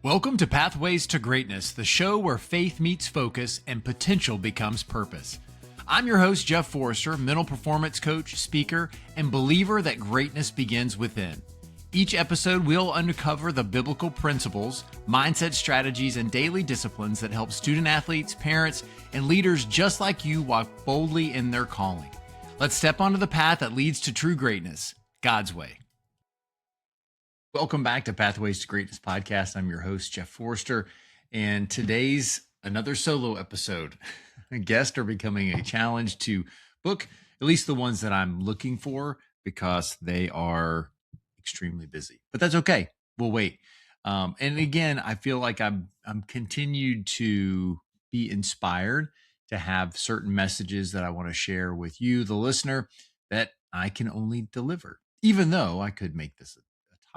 Welcome to Pathways to Greatness, the show where faith meets focus and potential becomes purpose. I'm your host, Jeff Forrester, mental performance coach, speaker, and believer that greatness begins within. Each episode, we'll uncover the biblical principles, mindset strategies, and daily disciplines that help student athletes, parents, and leaders just like you walk boldly in their calling. Let's step onto the path that leads to true greatness, God's way. Welcome back to Pathways to Greatness podcast. I'm your host, Jeff Forrester, and today's another solo episode. Guests are becoming a challenge to book, at least the ones that I'm looking for, because they are extremely busy. But that's okay. We'll wait. And again, I feel like I'm continued to be inspired to have certain messages that I want to share with you, the listener, that I can only deliver, even though I could make this a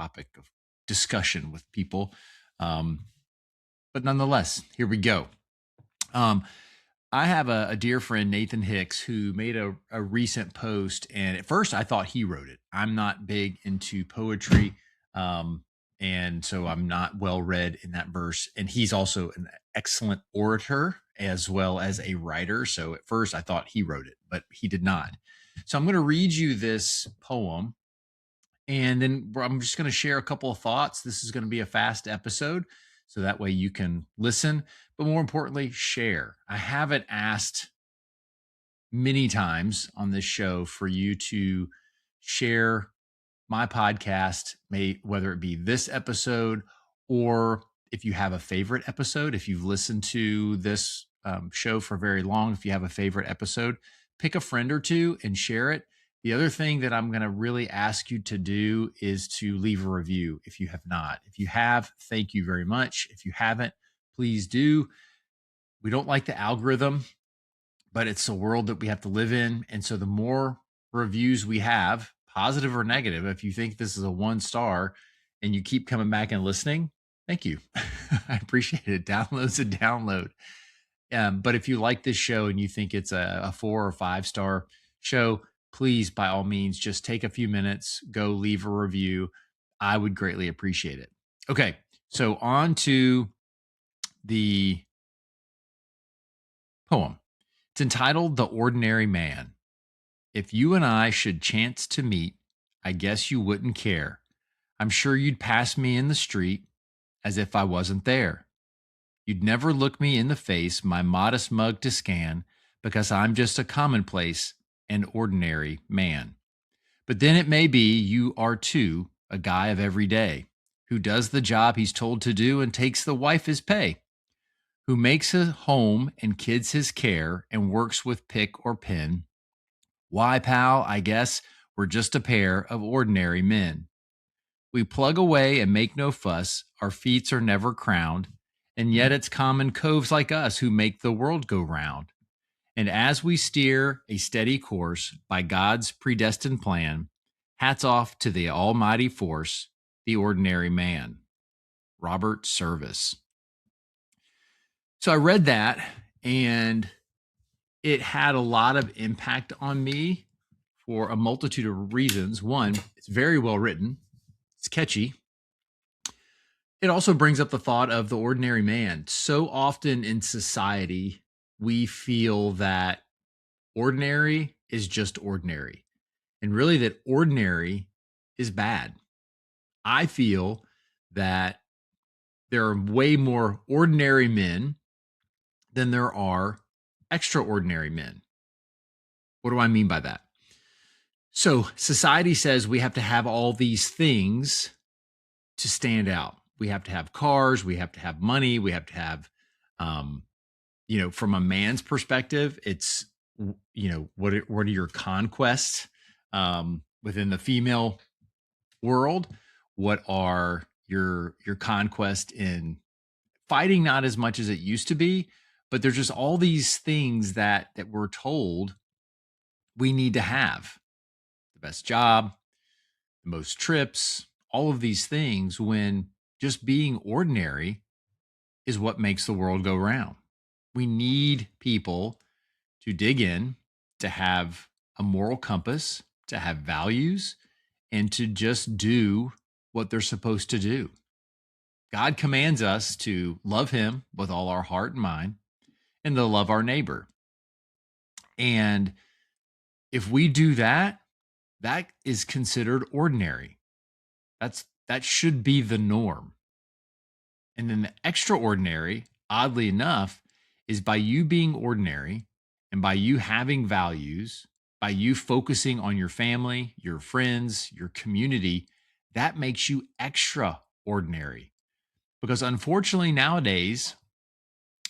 topic of discussion with people. But nonetheless, here we go. I have a dear friend, Nathan Hicks, who made a recent post. And at first I thought he wrote it. I'm not big into poetry. And so I'm not well read in that verse. And he's also an excellent orator as well as a writer. So at first I thought he wrote it, but he did not. So I'm going to read you this poem. And then I'm just going to share a couple of thoughts. This is going to be a fast episode, so that way you can listen, but more importantly, share. I haven't asked many times on this show for you to share my podcast, whether it be this episode or if you have a favorite episode. If you've listened to this show for very long, if you have a favorite episode, pick a friend or two and share it. The other thing that I'm going to really ask you to do is to leave a review if you have not. If you have, thank you very much. If you haven't, please do. We don't like the algorithm, but it's a world that we have to live in. And so the more reviews we have, positive or negative, if you think this is a 1-star and you keep coming back and listening, thank you. I appreciate it. Download's a download. But if you like this show and you think it's a 4 or 5-star show, please, by all means, just take a few minutes, go leave a review. I would greatly appreciate it. Okay, so on to the poem. It's entitled The Ordinary Man. If you and I should chance to meet, I guess you wouldn't care. I'm sure you'd pass me in the street as if I wasn't there. You'd never look me in the face, my modest mug to scan, because I'm just a commonplace and ordinary man. But then it may be you are too a guy of every day, who does the job he's told to do and takes the wife his pay, who makes a home and kids his care and works with pick or pen. Why, pal, I guess we're just a pair of ordinary men. We plug away and make no fuss, our feats are never crowned, and yet it's common coves like us who make the world go round. And as we steer a steady course by God's predestined plan, hats off to the almighty force, the ordinary man. Robert Service. So I read that and it had a lot of impact on me for a multitude of reasons. One, it's very well written. It's catchy. It also brings up the thought of the ordinary man. So often in society, we feel that ordinary is just ordinary, and really that ordinary is bad. I feel that there are way more ordinary men than there are extraordinary men. What do I mean by that? So society says we have to have all these things to stand out. We have to have cars, we have to have money, we have to have, from a man's perspective, it's, what are your conquests within the female world? What are your conquest in fighting? Not as much as it used to be, but there's just all these things that we're told we need to have: the best job, the most trips, all of these things, when just being ordinary is what makes the world go round. We need people to dig in, to have a moral compass, to have values, and to just do what they're supposed to do. God commands us to love him with all our heart and mind and to love our neighbor. And if we do that, that is considered ordinary. That should be the norm. And then the extraordinary, oddly enough, is by you being ordinary and by you having values, by you focusing on your family, your friends, your community, that makes you extraordinary. Because unfortunately, nowadays,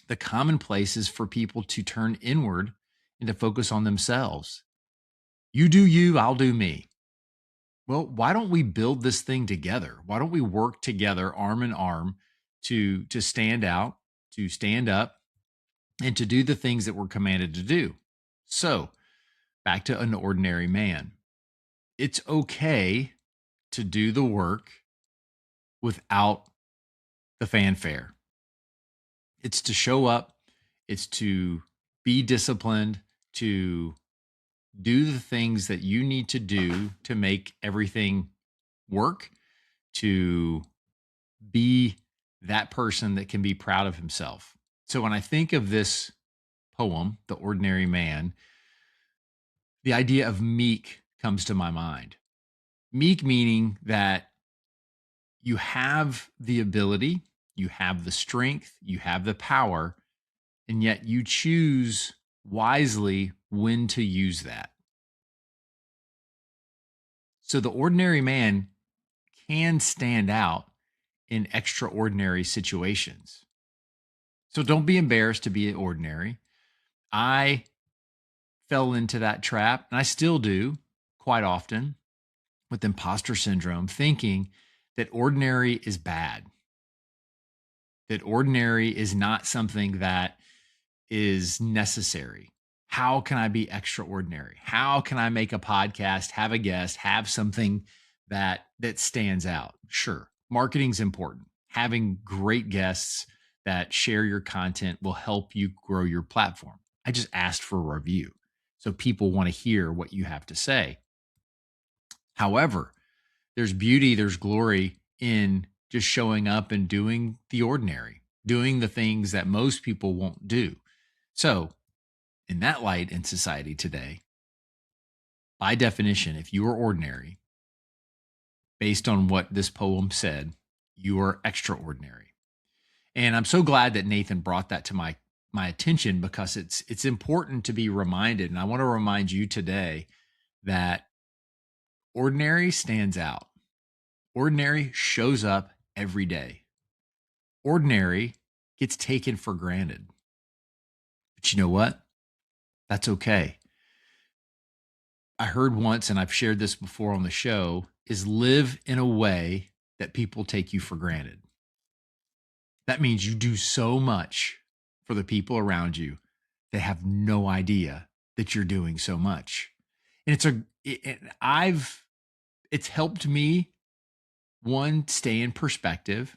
the commonplace is for people to turn inward and to focus on themselves. You do you, I'll do me. Well, why don't we build this thing together? Why don't we work together arm in arm to stand out, to stand up, and to do the things that we're commanded to do? So, back to an ordinary man. It's okay to do the work without the fanfare. It's to show up, it's to be disciplined, to do the things that you need to do to make everything work, to be that person that can be proud of himself. So when I think of this poem, The Ordinary Man, the idea of meek comes to my mind. Meek meaning that you have the ability, you have the strength, you have the power, and yet you choose wisely when to use that. So the ordinary man can stand out in extraordinary situations. So don't be embarrassed to be ordinary. I fell into that trap, and I still do quite often with imposter syndrome, thinking that ordinary is bad, that ordinary is not something that is necessary. How can I be extraordinary? How can I make a podcast, have a guest, have something that stands out? Sure, marketing's important. Having great guests that share your content will help you grow your platform. I just asked for a review. So people want to hear what you have to say. However, there's beauty, there's glory in just showing up and doing the ordinary, doing the things that most people won't do. So, in that light in society today, by definition, if you are ordinary, based on what this poem said, you are extraordinary. And I'm so glad that Nathan brought that to my attention because it's important to be reminded. And I want to remind you today that ordinary stands out. Ordinary shows up every day. Ordinary gets taken for granted. But you know what? That's okay. I heard once, and I've shared this before on the show, is live in a way that people take you for granted. That means you do so much for the people around you, they have no idea that you're doing so much. And it's helped me, one, stay in perspective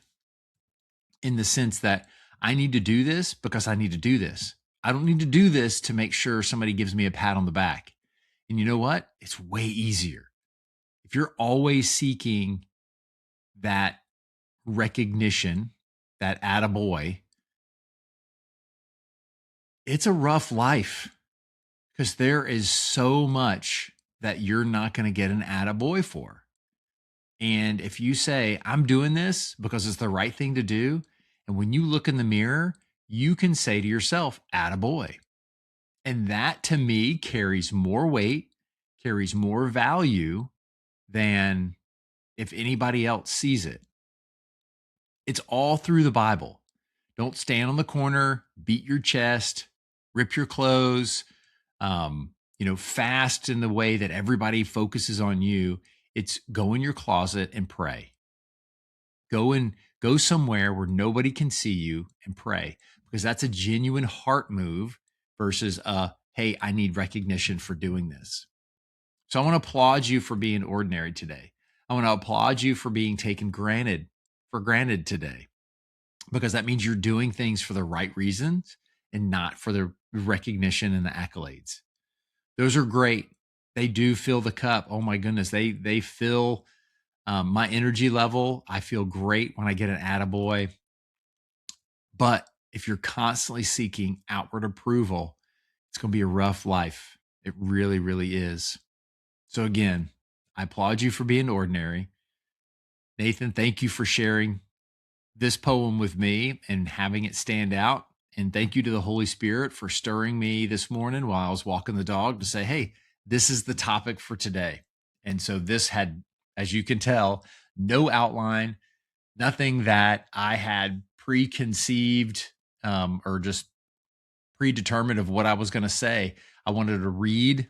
in the sense that I need to do this because I need to do this. I don't need to do this to make sure somebody gives me a pat on the back. And you know what? It's way easier. If you're always seeking that recognition, that attaboy, it's a rough life because there is so much that you're not going to get an attaboy for. And if you say, I'm doing this because it's the right thing to do, and when you look in the mirror, you can say to yourself, attaboy. And that to me carries more weight, carries more value than if anybody else sees it. It's all through the Bible. Don't stand on the corner, beat your chest, rip your clothes, fast in the way that everybody focuses on you. It's go in your closet and pray. Go somewhere where nobody can see you and pray, because that's a genuine heart move versus hey, I need recognition for doing this. So I want to applaud you for being ordinary today. I want to applaud you for being taken for granted today, because that means you're doing things for the right reasons and not for the recognition and the accolades. Those are great. They do fill the cup. Oh my goodness. They fill My energy level, I feel great when I get an attaboy. But if you're constantly seeking outward approval, it's going to be a rough life. It really, really is. So again, I applaud you for being ordinary. Nathan, thank you for sharing this poem with me and having it stand out. And thank you to the Holy Spirit for stirring me this morning while I was walking the dog to say, hey, this is the topic for today. And so this had, as you can tell, no outline, nothing that I had preconceived or just predetermined of what I was going to say. I wanted to read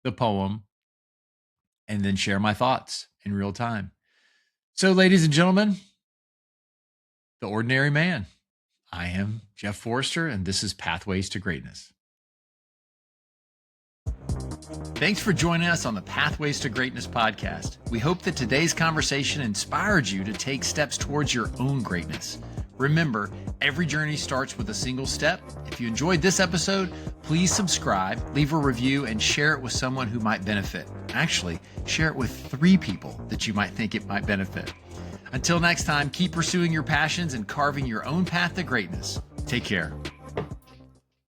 the poem and then share my thoughts in real time. So, ladies and gentlemen, The Ordinary Man. I am Jeff Forrester, and this is Pathways to Greatness. Thanks for joining us on the Pathways to Greatness podcast. We hope that today's conversation inspired you to take steps towards your own greatness. Remember, every journey starts with a single step. If you enjoyed this episode, please subscribe, leave a review, and share it with someone who might benefit. Actually, share it with 3 people that you might think it might benefit. Until next time, keep pursuing your passions and carving your own path to greatness. Take care.